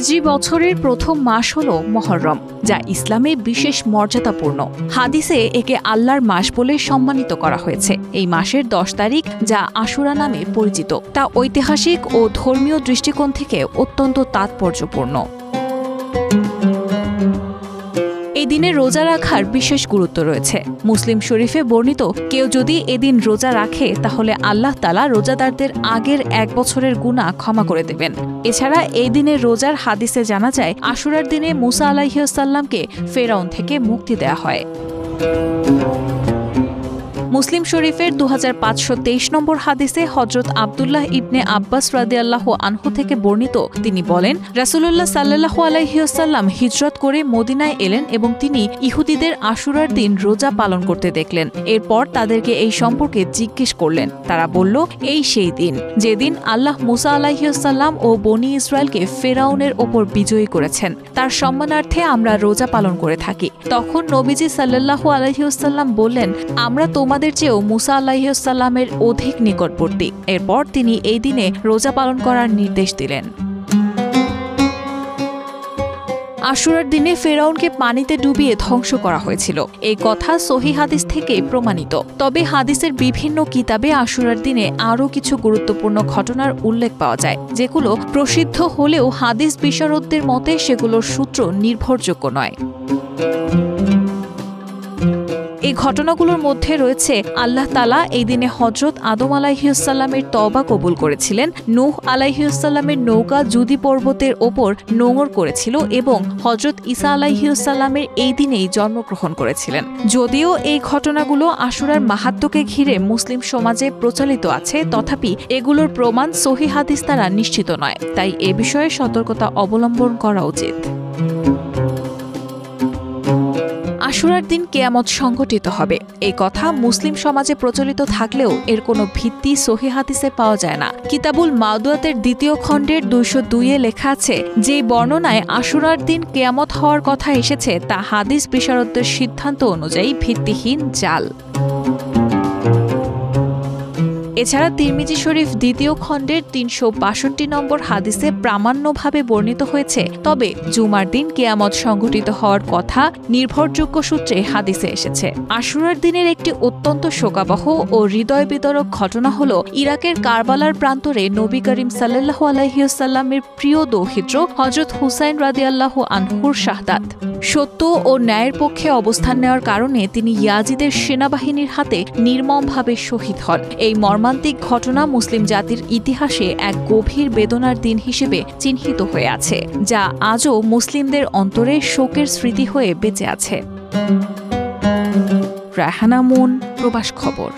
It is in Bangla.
হিজরি বছরের প্রথম মাস হল মুহররম, যা ইসলামে বিশেষ মর্যাদাপূর্ণ। হাদিসে একে আল্লাহর মাস বলে সম্মানিত করা হয়েছে। এই মাসের 10 তারিখ, যা আশুরা নামে পরিচিত, তা ঐতিহাসিক ও ধর্মীয় দৃষ্টিকোণ থেকে অত্যন্ত তাৎপর্যপূর্ণ। এই দিনে রোজা রাখার বিশেষ গুরুত্ব রয়েছে। মুসলিম শরীফে বর্ণিত, কেউ যদি এদিন রোজা রাখে তাহলে আল্লাহ তাআলা রোজাদারদের আগের 1 বছরের গুনাহ ক্ষমা করে দেবেন। এছাড়া এই দিনের রোজার হাদিসে জানা যায়, আশুরার দিনে মুসা আলাইহিস সালামকে ফেরাউন থেকে মুক্তি দেয়া হয়। মুসলিম শরীফের 2523 নম্বর হাদিসে হযরত আব্দুল্লাহ ইবনে আব্বাস রাদিয়াল্লাহু আনহু থেকে বর্ণিত, তিনি বলেন, রাসূলুল্লাহ সাল্লাল্লাহু আলাইহি ওয়াসাল্লাম হিজরত করে মদিনায় এলেন এবং তিনি ইহুদিদের আশুরার দিন রোজা পালন করতে দেখলেন। এরপর তাদেরকে এই সম্পর্কে জিজ্ঞেস করলেন। তারা বলল, এই সেই দিন যেদিন আল্লাহ মুসা আলাইহিস সালাম ও বনী ইসরায়েলকে ফেরাউনের ওপর বিজয়ী করেছেন। তার সম্মানার্থে আমরা রোজা পালন করে থাকি। তখন নবীজি সাল্লাল্লাহু আলাইহি ওয়াসাল্লাম বললেন, আমরা তোমাদের চেয়েও মুসা আলাইহিস সালামের অধিক নিকটবর্তী। এরপর তিনি এই দিনে রোজা পালন করার নির্দেশ দিলেন। আশুরার দিনে ফেরাউনকে পানিতে ডুবিয়ে ধ্বংস করা হয়েছিল, এই কথা সহিহ হাদিস থেকে প্রমাণিত। তবে হাদিসের বিভিন্ন কিতাবে আশুরার দিনে আরও কিছু গুরুত্বপূর্ণ ঘটনার উল্লেখ পাওয়া যায়, যেগুলো প্রসিদ্ধ হলেও হাদিস বিশারদদের মতে সেগুলোর সূত্র নির্ভরযোগ্য নয়। এই ঘটনাগুলোর মধ্যে রয়েছে, আল্লাহ তাআলা এই দিনে হযরত আদম আলাইহিস সালামের তওবা কবুল করেছিলেন, নূহ আলাইহিস সালামের নৌকা জুদি পর্বতের ওপর নোঙর করেছিল এবং হযরত ঈসা আলাইহিস সালামের এই দিনেই জন্মগ্রহণ করেছিলেন। যদিও এই ঘটনাগুলো আশুরার মাহাত্ম্যকে ঘিরে মুসলিম সমাজে প্রচলিত আছে, তথাপি এগুলোর প্রমাণ সহিহ হাদিস দ্বারা নিশ্চিত নয়, তাই এ বিষয়ে সতর্কতা অবলম্বন করা উচিত। আশুরার দিন কিয়ামত সংঘটিত হবে, এই কথা মুসলিম সমাজে প্রচলিত থাকলেও এর কোনো ভিত্তি সহিহ হাদিসে পাওয়া যায় না। কিতাবুল মাওদুয়াতের 2য় খণ্ডের 202-এ লেখা আছে, যে বর্ণনায় আশুরার দিন কিয়ামত হওয়ার কথা এসেছে তা হাদিস বিশারদদের সিদ্ধান্ত অনুযায়ী ভিত্তিহীন জাল। এছাড়া তিরমিজি শরীফ 2য় খণ্ডের 362 নম্বর হাদিসে প্রামাণ্যভাবে বর্ণিত হয়েছে, তবে জুমার দিন কিয়ামত সংঘটিত হওয়ার কথা নির্ভরযোগ্য সূত্রে হাদিসে এসেছে। আশুরার দিনের একটি অত্যন্ত শোকাবহ ও হৃদয় বিদারক ঘটনা হল, ইরাকের কারবালার প্রান্তরে নবী করিম সাল্লাল্লাহু আলাইহি ওয়াসাল্লামের প্রিয় দৌহিত্র হযরত হুসাইন রাদিয়াল্লাহু আনহুর শাহাদাত। সত্য ও ন্যায়ের পক্ষে অবস্থান নেওয়ার কারণে তিনি ইয়াজিদের সেনাবাহিনীর হাতে নির্মমভাবে শহীদ হন। এই মর্মান্তিক ঘটনা মুসলিম জাতির ইতিহাসে এক গভীর বেদনার দিন হিসেবে চিহ্নিত হয়ে আছে, যা আজও মুসলিমদের অন্তরে শোকের স্মৃতি হয়ে বেঁচে আছে। রায়হানা মুন, প্রবাস খবর।